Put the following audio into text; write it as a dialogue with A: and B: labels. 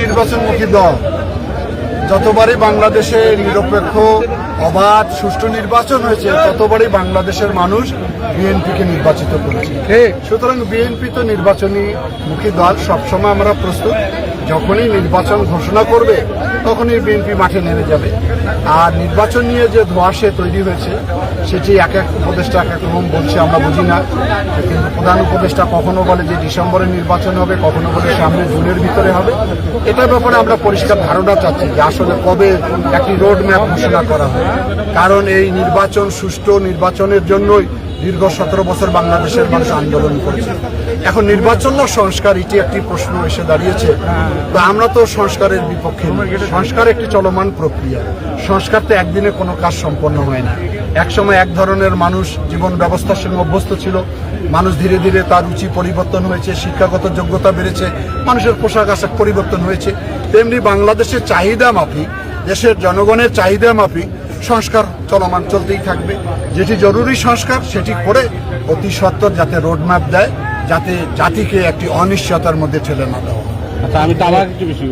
A: নির্বাচনমুখী দল যতবারই বাংলাদেশে নিরপেক্ষ অবাধ সুষ্ঠু নির্বাচন হয়েছে ততবারই বাংলাদেশের মানুষ বিএনপিকে নির্বাচিত করেছে। সুতরাং বিএনপি তো নির্বাচনী মুখী দল, সবসময় আমরা প্রস্তুত। যখনই নির্বাচন ঘোষণা করবে তখনই বিএনপি মাঠে নেমে যাবে। আর নির্বাচন নিয়ে যে ধোঁয়াশে তৈরি হয়েছে সেটি এক এক উপদেষ্টা এক এক রকম বলছে, আমরা বুঝি না। কিন্তু প্রধান উপদেষ্টা কখনো বলে যে ডিসেম্বরে নির্বাচন হবে, কখনো বলে সামনে জুনের ভিতরে হবে। এটার ব্যাপারে আমরা পরিষ্কার ধারণা চাচ্ছি যে আসলে কবে একটি রোড ম্যাপ ঘোষণা করা হবে। কারণ এই নির্বাচন সুষ্ঠু নির্বাচনের জন্যই দীর্ঘ 17 বছর বাংলাদেশের মানুষ আন্দোলন করেছে। এখন নির্বাচন সংস্কার এটি একটি প্রশ্ন এসে দাঁড়িয়েছে। তো আমরা তো সংস্কারের বিপক্ষে নই। সংস্কার একটি চলমান প্রক্রিয়া। সংস্কার তো একদিনে কোনো কাজ সম্পন্ন হয় না। একসময় এক ধরনের মানুষ জীবন ব্যবস্থার সঙ্গে অভ্যস্ত ছিল, মানুষ ধীরে ধীরে তার রুচি পরিবর্তন হয়েছে, শিক্ষাগত যোগ্যতা বেড়েছে, মানুষের পোশাক আশাক পরিবর্তন হয়েছে। তেমনি বাংলাদেশের চাহিদা মাফিক, দেশের জনগণের চাহিদা মাফিক সংস্কার চলমান চলতেই থাকবে। যেটি জরুরি সংস্কার সেটি করে অতি সত্বর যাতে রোডম্যাপ দেয়, যাতে জাতিকে একটি অনিশ্চয়তার মধ্যে ঠেলে না দেওয়া।
B: আচ্ছা, আমি তো আবার একটু বেশি